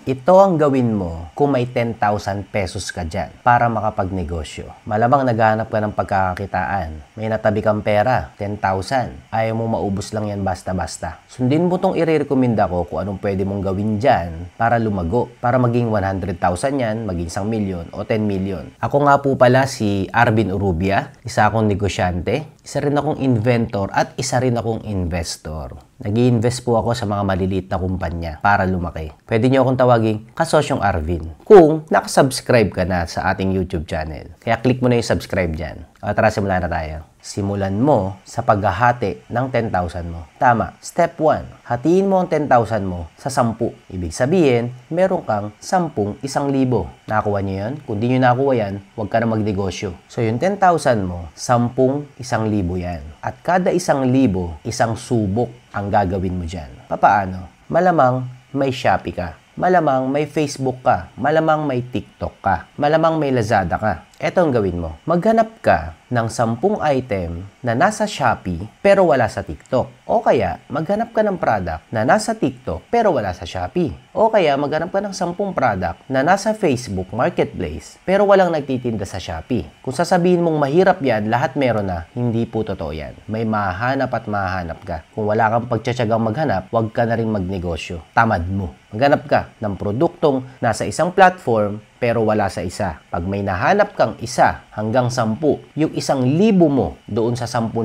Ito ang gawin mo kung may 10,000 pesos ka dyan para makapagnegosyo. Malamang naghahanap ka ng pagkakakitaan. May natabi kang pera, 10,000. Ayaw mo maubos lang yan basta-basta. Sundin mo tong i-recommenda ko kung anong pwede mong gawin dyan para lumago. Para maging 100,000 yan, maging 1 million o 10 million. Ako nga po pala si Arvin Urrubia, isa akong negosyante, isa rin akong inventor at isa rin akong investor. Nag-i-invest po ako sa mga maliliit na kumpanya para lumaki. Pwede nyo akong tawaging Kasosyong Arvin kung nakasubscribe ka na sa ating YouTube channel. Kaya click mo na yung subscribe dyan. O tara, simulan na tayo. Simulan mo sa paghahati ng 10,000 mo. Tama. Step 1. Hatiin mo ang 10,000 mo sa 10. Ibig sabihin, meron kang 10 1,000. Nakakuha nyo yan? Kung di nyo nakakuha yan, huwag ka na magnegosyo. So yung 10,000 mo, 10 1,000 yan. At kada 1,000, isang subok ang gagawin mo dyan. Papaano? Malamang may Shopee ka. Malamang may Facebook ka. Malamang may TikTok ka. Malamang may Lazada ka. Ito ang gawin mo. Maghanap ka ng 10 item na nasa Shopee pero wala sa TikTok. O kaya, maghanap ka ng product na nasa TikTok pero wala sa Shopee. O kaya, maghanap ka ng 10 product na nasa Facebook Marketplace pero walang nagtitinda sa Shopee. Kung sasabihin mong mahirap yan, lahat meron na, hindi po totoo yan. May mahanap at mahanap ka. Kung wala kang pagtsatsagang maghanap, huwag ka na rin magnegosyo. Tamad mo. Maghanap ka ng produktong nasa isang platform pero wala sa isa. Pag may nahanap kang isa hanggang 10, yung 1,000 mo doon sa 10,000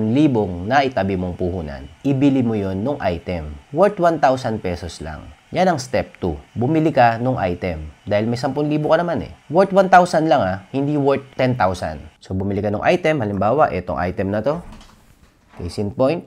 na itabi mong puhunan, ibili mo yon nung item. Worth 1,000 pesos lang. Yan ang step 2. Bumili ka nung item. Dahil may 10,000 ka naman eh. Worth 1,000 lang hindi worth 10,000. So bumili ka nung item. Halimbawa, itong item na to. Case in point.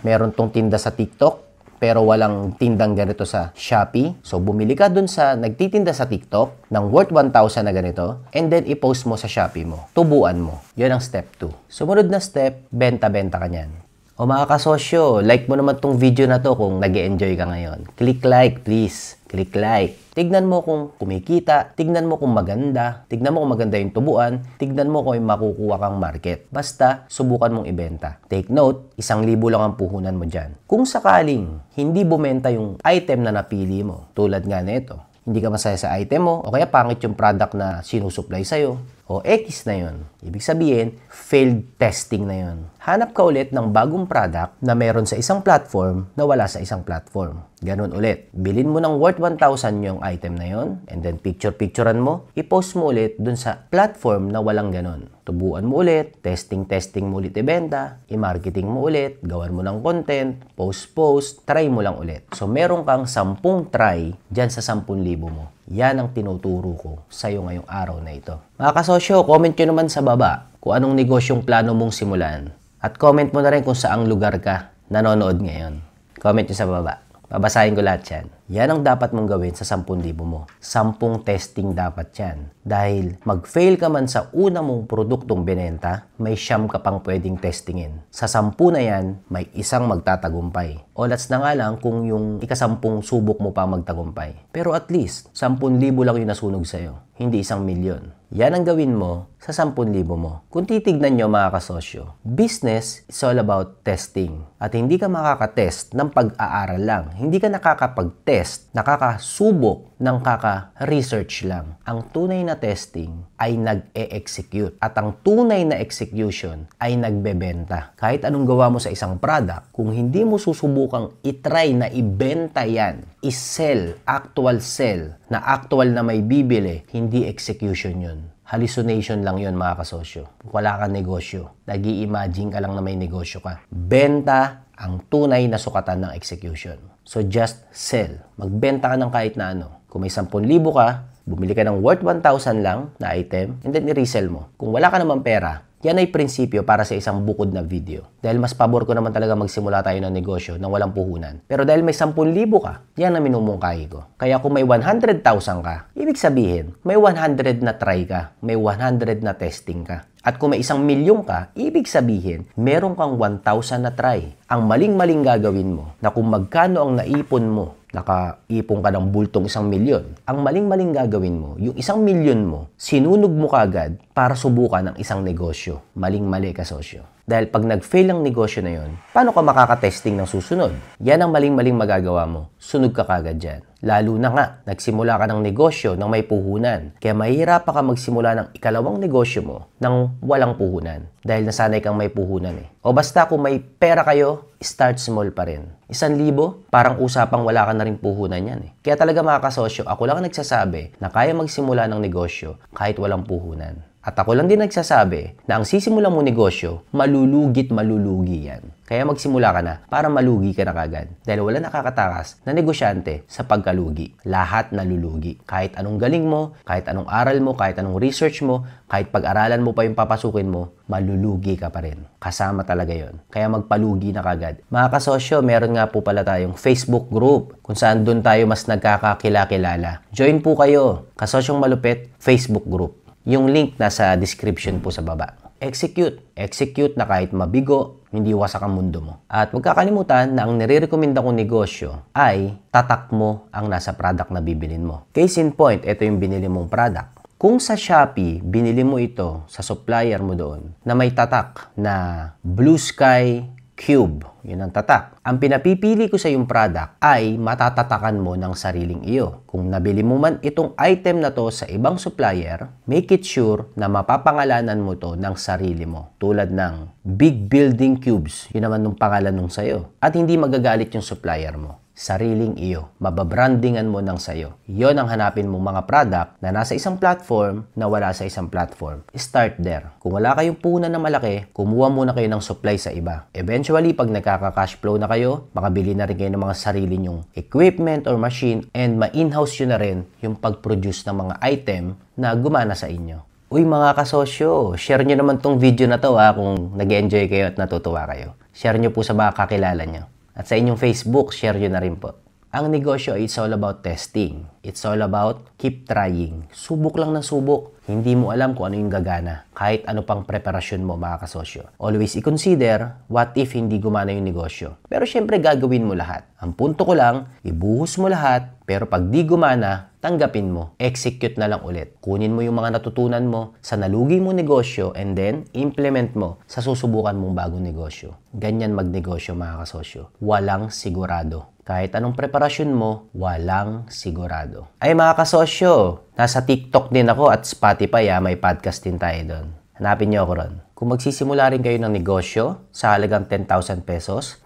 Meron tong tinda sa TikTok pero walang tindang ganito sa Shopee. So, bumili ka dun sa nagtitinda sa TikTok ng worth 1,000 na ganito and then i-post mo sa Shopee mo. Tubuan mo. Yun ang step 2. Sumunod na step, benta-benta ka niyan. O mga kasosyo, like mo naman tong video na to kung nag-e-enjoy ka ngayon. Click like, please. Click like. Tignan mo kung kumikita, tignan mo kung maganda, tignan mo kung maganda yung tubuan, tignan mo kung may makukuha kang market. Basta, subukan mong ibenta. Take note, 1,000 lang ang puhunan mo dyan. Kung sakaling hindi bumenta yung item na napili mo, tulad nga nito, hindi ka masaya sa item mo, o kaya pangit yung product na sinusupply sa'yo, o X na yun. Ibig sabihin, failed testing na yun. Hanap ka ulit ng bagong product na meron sa isang platform na wala sa isang platform. Ganun ulit. Bilhin mo ng worth 1,000 yung item na yun, and then picture-picturean mo, i-post mo ulit dun sa platform na walang ganun. Tubuan mo ulit, testing mo ulit ibenta, i-marketing mo ulit, gawan mo ng content, post, try mo lang ulit. So, meron kang 10 try dyan sa 10,000 mo. Yan ang tinuturo ko sa'yo ngayong araw na ito. Mga kasosyo, comment nyo naman sa baba kung anong negosyong plano mong simulan. At comment mo na rin kung saang lugar ka nanonood ngayon. Comment nyo sa baba. Babasahin ko lahat yan. Yan ang dapat mong gawin sa 10,000 mo. 10 testing dapat yan. Dahil mag-fail ka man sa una mong produktong binenta, may 9 ka pang pwedeng testingin. Sa 10 na yan, may isang magtatagumpay. Olats na nga lang kung yung ika-10 subok mo pa magtagumpay. Pero at least, 10,000 lang yung nasunog sa'yo. Hindi 1,000,000. Yan ang gawin mo sa 10,000 mo. Kung titignan nyo mga kasosyo, business is all about testing. At hindi ka makakatest ng pag-aaral lang. Hindi ka nakakapag-test, nakakasubok ng kaka-research lang. Ang tunay na testing ay nag-e-execute. At ang tunay na execution ay nagbebenta. Kahit anong gawa mo sa isang product, kung hindi mo susubukang itry na ibenta yan, is-sell, actual sell, na actual na may bibili, hindi execution yun. Hallucination lang yun mga kasosyo. Wala kang negosyo. Nag-i-imagine ka lang na may negosyo ka. Benta ang tunay na sukatan ng execution. So just sell. Magbenta ka ng kahit na ano. Kung may 10,000 ka, bumili ka ng worth 1,000 lang na item and then i-resell mo. Kung wala ka naman pera, yan ay prinsipyo para sa isang bukod na video. Dahil mas pabor ko naman talaga magsimula tayo ng negosyo nang walang puhunan. Pero dahil may 10,000 ka, yan ang minumungkahi ko. Kaya kung may 100,000 ka, ibig sabihin, may 100 na try ka, may 100 na testing ka. At kung may 1,000,000 ka, ibig sabihin, meron kang 1,000 na try. Ang maling-maling gagawin mo na kung magkano ang naipon mo, nakaipon ka ng bultong 1,000,000. Ang maling-maling gagawin mo, yung 1,000,000 mo, sinunog mo kagad para subukan ng isang negosyo. Maling-mali kasosyo. Dahil pag nag-fail ang negosyo na yon, paano ka makaka-testing ng susunod? Yan ang maling-maling magagawa mo. Sunog ka kagad dyan. Lalo na nga, nagsimula ka ng negosyo nang may puhunan. Kaya mahirap ka magsimula ng ikalawang negosyo mo nang walang puhunan. Dahil nasanay kang may puhunan eh. O basta kung may pera kayo, start small pa rin. 1,000, parang usapang wala ka na rin puhunan yan eh. Kaya talaga mga kasosyo, ako lang nagsasabi na kaya magsimula ng negosyo kahit walang puhunan. At ako lang din nagsasabi na ang sisimulan mo negosyo, malulugi yan. Kaya magsimula ka na para malugi ka na kagad. Dahil wala nakakatakas na negosyante sa pagkalugi. Lahat nalulugi. Kahit anong galing mo, kahit anong aral mo, kahit anong research mo, kahit pag-aralan mo pa yung papasukin mo, malulugi ka pa rin. Kasama talaga yon. Kaya magpalugi na kagad. Mga kasosyo, meron nga po pala tayong Facebook group kung saan doon tayo mas nagkakakilala. Join po kayo. Kasosyong Malupit Facebook group. Yung link nasa description po sa baba. Execute na kahit mabigo, hindi wasak ang mundo mo. At huwag kakalimutan na ang nire-recommenda kong negosyo ay tatak mo ang nasa product na bibilin mo. Case in point, ito yung binili mong product. Kung sa Shopee, binili mo ito sa supplier mo doon na may tatak na Blue Sky Cube, yun ang tatak. Ang pinapipili ko sa yung product ay matatatakan mo ng sariling iyo. Kung nabili mo man itong item na to sa ibang supplier, make it sure na mapapangalanan mo to ng sarili mo. Tulad ng Big Building Cubes, yun naman yung pangalan nung sayo. At hindi magagalit yung supplier mo. Sariling iyo. Mababrandingan mo ng sayo. Yon ang hanapin mong mga product na nasa isang platform na wala sa isang platform. Start there. Kung wala kayong puhunan na malaki, kumuha muna kayo ng supply sa iba. Eventually, pag nagkaka-cash flow na kayo, makabili na rin kayo ng mga sarili nyong equipment or machine and ma-in-house yun na rin yung pag-produce ng mga item na gumana sa inyo. Uy mga kasosyo, share nyo naman tong video na to kung nag-enjoy kayo at natutuwa kayo. Share nyo po sa mga kakilala nyo. At sa inyong Facebook, share nyo na rin po. Ang negosyo, it's all about testing. It's all about keep trying. Subok lang ng subok. Hindi mo alam kung ano yung gagana. Kahit ano pang preparasyon mo, mga kasosyo. Always i-consider, what if hindi gumana yung negosyo? Pero syempre, gagawin mo lahat. Ang punto ko lang, ibuhos mo lahat, pero pag di gumana, tanggapin mo. Execute na lang ulit. Kunin mo yung mga natutunan mo sa nalugi mo negosyo and then implement mo sa susubukan mong bagong negosyo. Ganyan magnegosyo, mga kasosyo. Walang sigurado. Kahit anong preparasyon mo, walang sigurado. Ay mga kasosyo, nasa TikTok din ako at Spotify, may podcast din tayo doon. Hanapin niyo ako ron. Kung magsisimula rin kayo ng negosyo sa halagang 10,000 pesos,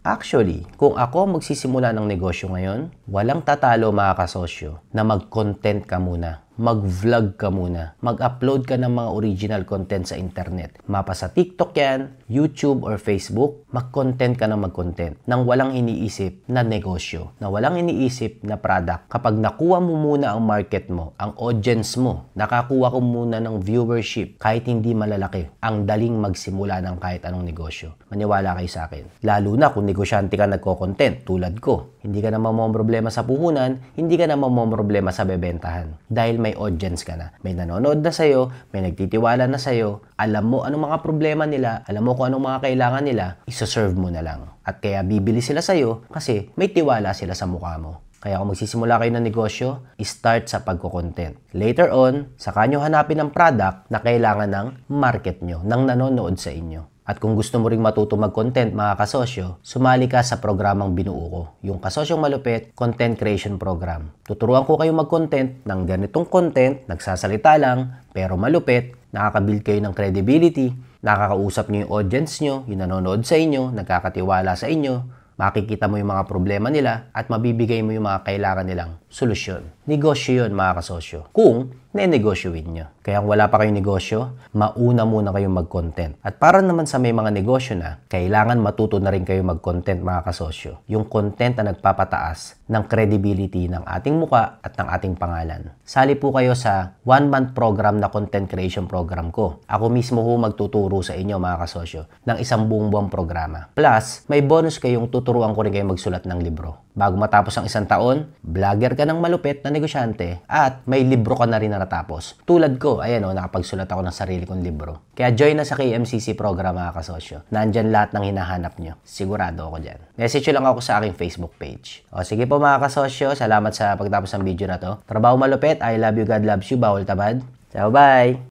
actually, kung ako magsisimula ng negosyo ngayon, walang tatalo mga kasosyo na mag-content ka muna. Mag-vlog ka muna. Mag-upload ka ng mga original content sa internet. Mapa sa TikTok yan, YouTube or Facebook, mag-content ka ng mag-content nang walang iniisip na negosyo, na walang iniisip na product. Kapag nakuha mo muna ang market mo, ang audience mo, nakakuha ko muna ng viewership kahit hindi malalaki, ang daling magsimula ng kahit anong negosyo. Maniwala kayo sa akin. Lalo na kung negosyante ka nagko-content tulad ko. Hindi ka na mamomroblema sa puhunan, hindi ka na mamomroblema sa bebentahan. Dahil may audience ka na. May nanonood na sa'yo, may nagtitiwala na sa'yo, alam mo anong mga problema nila, alam mo kung anong mga kailangan nila, isa-serve mo na lang. At kaya bibili sila sa'yo kasi may tiwala sila sa mukha mo. Kaya kung magsisimula kayo ng negosyo, start sa pagko-content. Later on, saka nyo hanapin ang product na kailangan ng market nyo, ng nanonood sa inyo. At kung gusto mo ring matuto mag-content mga kasosyo, sumali ka sa programang binuo ko, yung Kasosyong Malupit Content Creation Program. Tuturuan ko kayo mag-content ng ganitong content, nagsasalita lang, pero malupit, nakaka-build kayo ng credibility, nakakausap nyo yung audience nyo, yung nanonood sa inyo, nagkakatiwala sa inyo, makikita mo yung mga problema nila, at mabibigay mo yung mga kailangan nilang solusyon. Negosyo yun mga kasosyo. Kung nenegosyoin nyo. Kaya kung wala pa kayong negosyo, mauna muna kayong mag-content. At para naman sa may mga negosyo na, kailangan matuto na rin kayo mag-content mga kasosyo. Yung content na nagpapataas ng credibility ng ating muka at ng ating pangalan. Sali po kayo sa 1-month program na content creation program ko. Ako mismo ho magtuturo sa inyo mga kasosyo ng isang buong buwang programa. Plus, may bonus kayong tuturuan ko rin kayo magsulat ng libro. Bago matapos ang isang taon, vlogger ka ng malupit na negosyante at may libro ka na rin na natapos. Tulad ko, ayan nakapagsulat ako ng sarili kong libro. Kaya join na sa KMCC program mga kasosyo. Nandyan lahat ng hinahanap nyo. Sigurado ako dyan. Message lang ako sa aking Facebook page. O sige po mga kasosyo, salamat sa pagtapos ng video na to. Trabaho malupit, I love you, God loves you, bawal tabad. Ciao, bye!